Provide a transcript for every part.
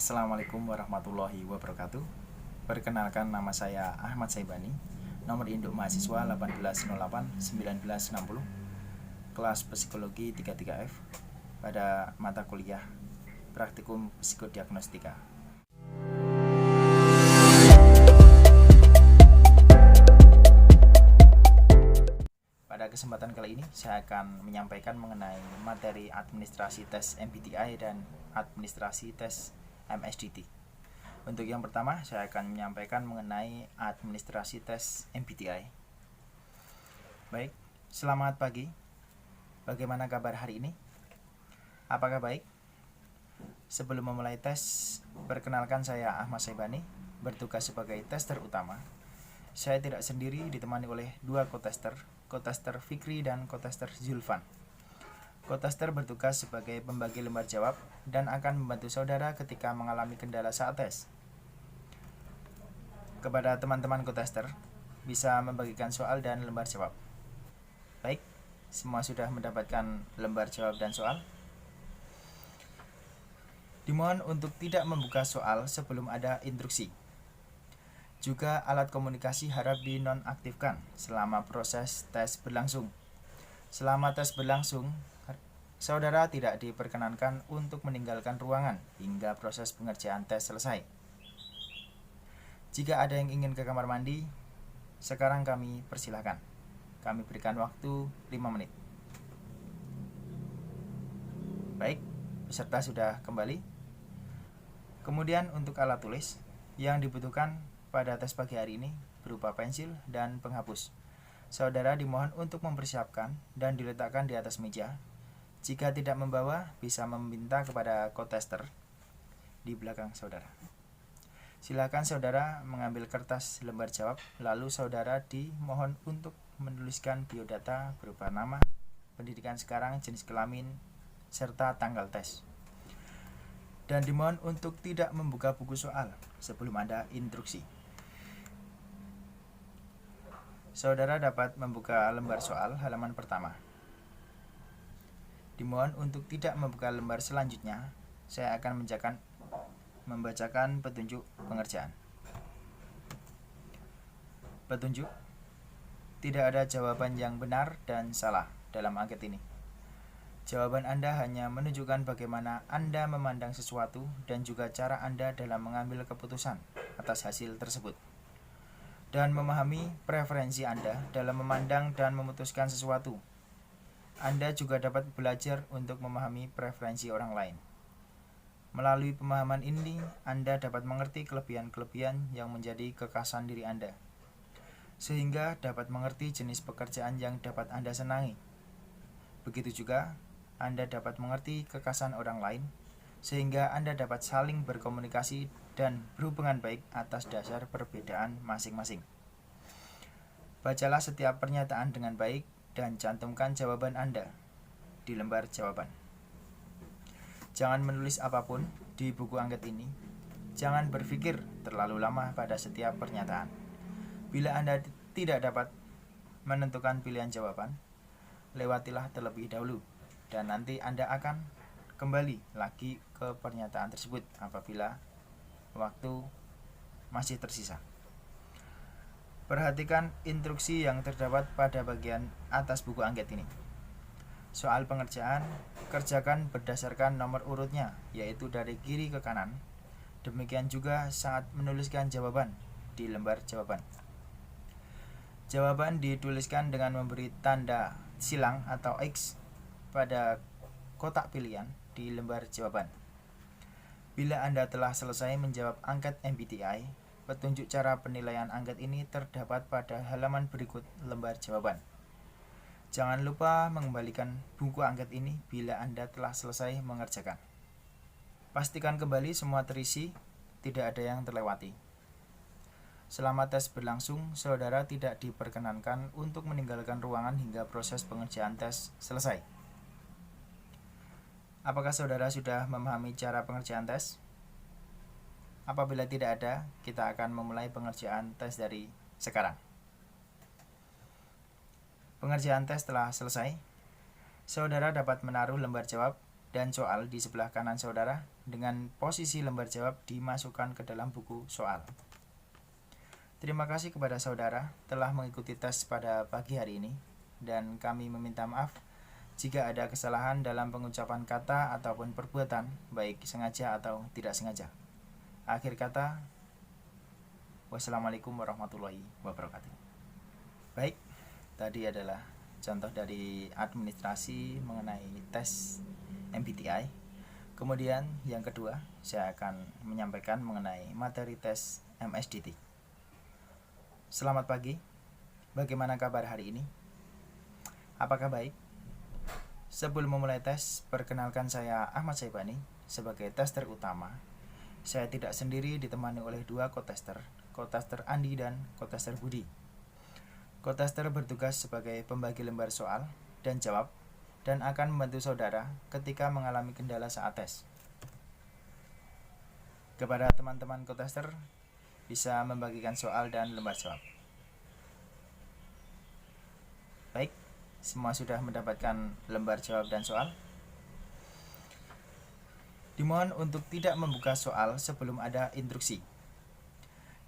Assalamualaikum warahmatullahi wabarakatuh. Perkenalkan, nama saya Ahmad Saibani. Nomor induk mahasiswa 1808-1960. Kelas Psikologi 33F pada mata kuliah Praktikum Psikodiagnostika. Pada kesempatan kali ini saya akan menyampaikan mengenai materi administrasi tes MBTI dan administrasi tes MSDT. Untuk yang pertama, saya akan menyampaikan mengenai administrasi tes MBTI. Baik, selamat pagi. Bagaimana kabar hari ini? Apakah baik? Sebelum memulai tes, perkenalkan, saya Ahmad Saibani, bertugas sebagai tester utama. Saya tidak sendiri, ditemani oleh dua kotester Fikri dan kotester Zulfan. Kotester bertugas sebagai pembagi lembar jawab dan akan membantu saudara ketika mengalami kendala saat tes. Kepada teman-teman kotester, bisa membagikan soal dan lembar jawab. Baik, semua sudah mendapatkan lembar jawab dan soal? Dimohon untuk tidak membuka soal sebelum ada instruksi. Juga alat komunikasi harap dinonaktifkan selama proses tes berlangsung. Selama tes berlangsung, saudara tidak diperkenankan untuk meninggalkan ruangan hingga proses pengerjaan tes selesai. Jika ada yang ingin ke kamar mandi, sekarang kami persilahkan. Kami berikan waktu 5 menit. Baik, peserta sudah kembali. Kemudian untuk alat tulis yang dibutuhkan pada tes pagi hari ini berupa pensil dan penghapus. Saudara dimohon untuk mempersiapkan dan diletakkan di atas meja. Jika tidak membawa, bisa meminta kepada kotester di belakang saudara. Silakan saudara mengambil kertas lembar jawab, lalu saudara dimohon untuk menuliskan biodata berupa nama, pendidikan sekarang, jenis kelamin, serta tanggal tes. Dan dimohon untuk tidak membuka buku soal sebelum ada instruksi. Saudara dapat membuka lembar soal halaman pertama. Dimohon untuk tidak membuka lembar selanjutnya. Saya akan membacakan petunjuk pengerjaan. Petunjuk: tidak ada jawaban yang benar dan salah dalam angket ini. Jawaban Anda hanya menunjukkan bagaimana Anda memandang sesuatu dan juga cara Anda dalam mengambil keputusan atas hasil tersebut, dan memahami preferensi Anda dalam memandang dan memutuskan sesuatu. Anda juga dapat belajar untuk memahami preferensi orang lain. Melalui pemahaman ini, Anda dapat mengerti kelebihan-kelebihan yang menjadi kekhasan diri Anda, sehingga dapat mengerti jenis pekerjaan yang dapat Anda senangi. Begitu juga, Anda dapat mengerti kekhasan orang lain, sehingga Anda dapat saling berkomunikasi dan berhubungan baik atas dasar perbedaan masing-masing. Bacalah setiap pernyataan dengan baik dan cantumkan jawaban Anda di lembar jawaban. Jangan menulis apapun di buku angket ini. Jangan berpikir terlalu lama pada setiap pernyataan. Bila Anda tidak dapat menentukan pilihan jawaban, lewatilah terlebih dahulu, dan nanti Anda akan kembali lagi ke pernyataan tersebut apabila waktu masih tersisa. Perhatikan instruksi yang terdapat pada bagian atas buku angket ini. Soal pengerjaan, kerjakan berdasarkan nomor urutnya, yaitu dari kiri ke kanan. Demikian juga saat menuliskan jawaban di lembar jawaban. Jawaban dituliskan dengan memberi tanda silang atau X pada kotak pilihan di lembar jawaban. Bila Anda telah selesai menjawab angket MBTI, petunjuk cara penilaian angket ini terdapat pada halaman berikut lembar jawaban. Jangan lupa mengembalikan buku angket ini bila Anda telah selesai mengerjakan. Pastikan kembali semua terisi, tidak ada yang terlewati. Selama tes berlangsung, saudara tidak diperkenankan untuk meninggalkan ruangan hingga proses pengerjaan tes selesai. Apakah saudara sudah memahami cara pengerjaan tes? Apabila tidak ada, kita akan memulai pengerjaan tes dari sekarang. Pengerjaan tes telah selesai. Saudara dapat menaruh lembar jawab dan soal di sebelah kanan saudara dengan posisi lembar jawab dimasukkan ke dalam buku soal. Terima kasih kepada saudara telah mengikuti tes pada pagi hari ini, dan kami meminta maaf jika ada kesalahan dalam pengucapan kata ataupun perbuatan, baik sengaja atau tidak sengaja. Akhir kata, wassalamualaikum warahmatullahi wabarakatuh. Baik, tadi adalah contoh dari administrasi mengenai tes MBTI. Kemudian yang kedua, saya akan menyampaikan mengenai materi tes MSDT. Selamat pagi, bagaimana kabar hari ini? Apakah baik? Sebelum memulai tes, perkenalkan saya Ahmad Saibani sebagai tester utama. Saya tidak sendiri, ditemani oleh dua co-tester Andi dan co-tester Budi. Co-tester bertugas sebagai pembagi lembar soal dan jawab dan akan membantu saudara ketika mengalami kendala saat tes. Kepada teman-teman co-tester, bisa membagikan soal dan lembar jawab. Baik, semua sudah mendapatkan lembar jawab dan soal. Dimohon untuk tidak membuka soal sebelum ada instruksi.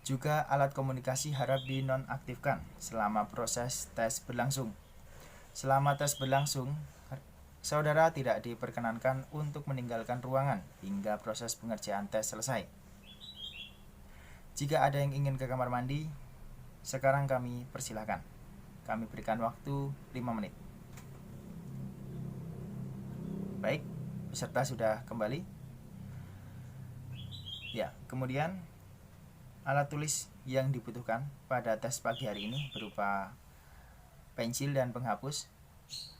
Juga alat komunikasi harap dinonaktifkan selama proses tes berlangsung. Selama tes berlangsung, saudara tidak diperkenankan untuk meninggalkan ruangan hingga proses pengerjaan tes selesai. Jika ada yang ingin ke kamar mandi, sekarang kami persilahkan. Kami berikan waktu 5 menit. Baik, peserta sudah kembali. Ya, kemudian alat tulis yang dibutuhkan pada tes pagi hari ini berupa pensil dan penghapus.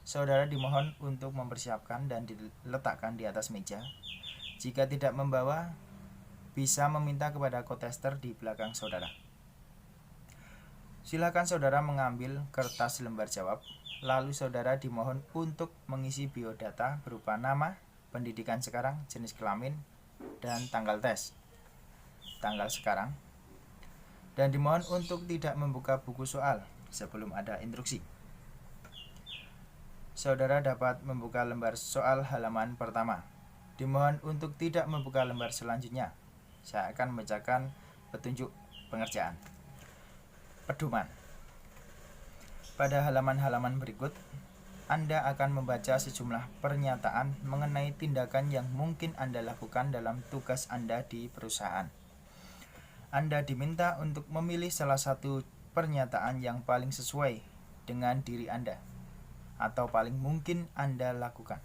Saudara dimohon untuk mempersiapkan dan diletakkan di atas meja. Jika tidak membawa, bisa meminta kepada co-tester di belakang saudara. Silakan saudara mengambil kertas lembar jawab, lalu saudara dimohon untuk mengisi biodata berupa nama, pendidikan sekarang, jenis kelamin, dan tanggal tes, tanggal sekarang. Dan dimohon untuk tidak membuka buku soal sebelum ada instruksi. Saudara dapat membuka lembar soal halaman pertama. Dimohon untuk tidak membuka lembar selanjutnya. Saya akan membacakan petunjuk pengerjaan. Pedoman. Pada halaman-halaman berikut, Anda akan membaca sejumlah pernyataan mengenai tindakan yang mungkin Anda lakukan dalam tugas Anda di perusahaan. Anda diminta untuk memilih salah satu pernyataan yang paling sesuai dengan diri Anda atau paling mungkin Anda lakukan.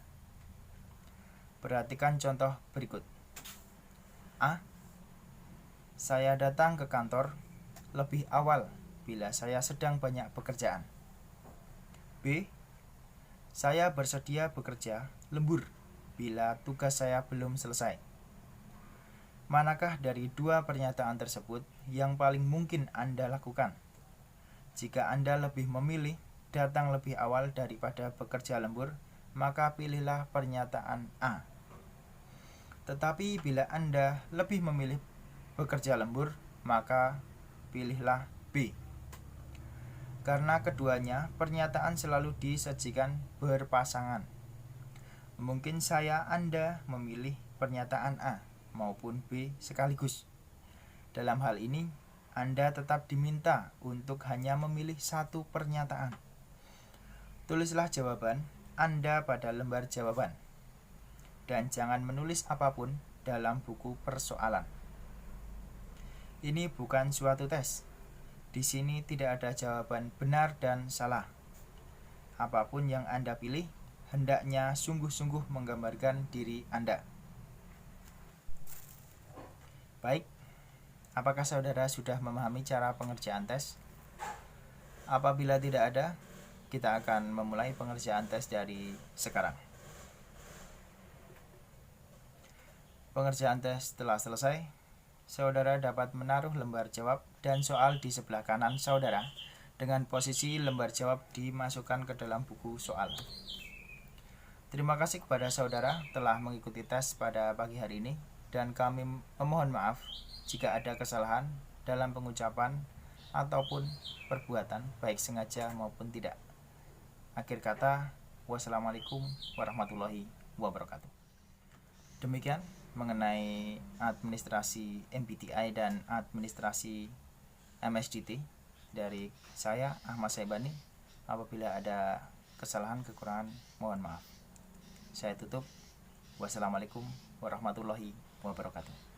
Perhatikan contoh berikut. A. Saya datang ke kantor lebih awal bila saya sedang banyak pekerjaan. B. Saya bersedia bekerja lembur bila tugas saya belum selesai. Manakah dari dua pernyataan tersebut yang paling mungkin Anda lakukan? Jika Anda lebih memilih datang lebih awal daripada bekerja lembur, maka pilihlah pernyataan A. Tetapi bila Anda lebih memilih bekerja lembur, maka pilihlah B. Karena keduanya pernyataan selalu disajikan berpasangan. Mungkin Anda memilih pernyataan A maupun B sekaligus. Dalam hal ini, Anda tetap diminta untuk hanya memilih satu pernyataan. Tulislah jawaban Anda pada lembar jawaban, dan jangan menulis apapun dalam buku persoalan. Ini bukan suatu tes. Di sini tidak ada jawaban benar dan salah. Apapun yang Anda pilih, hendaknya sungguh-sungguh menggambarkan diri Anda. Baik, apakah saudara sudah memahami cara pengerjaan tes? Apabila tidak ada, kita akan memulai pengerjaan tes dari sekarang. Pengerjaan tes telah selesai. Saudara dapat menaruh lembar jawab dan soal di sebelah kanan saudara dengan posisi lembar jawab dimasukkan ke dalam buku soal. Terima kasih kepada saudara telah mengikuti tes pada pagi hari ini, dan kami memohon maaf jika ada kesalahan dalam pengucapan ataupun perbuatan, baik sengaja maupun tidak. Akhir kata, wassalamualaikum warahmatullahi wabarakatuh. Demikian mengenai administrasi MBTI dan administrasi MSDT dari saya, Ahmad Saibani. Apabila ada kesalahan kekurangan, mohon maaf. Saya tutup. Wassalamualaikum warahmatullahi wabarakatuh.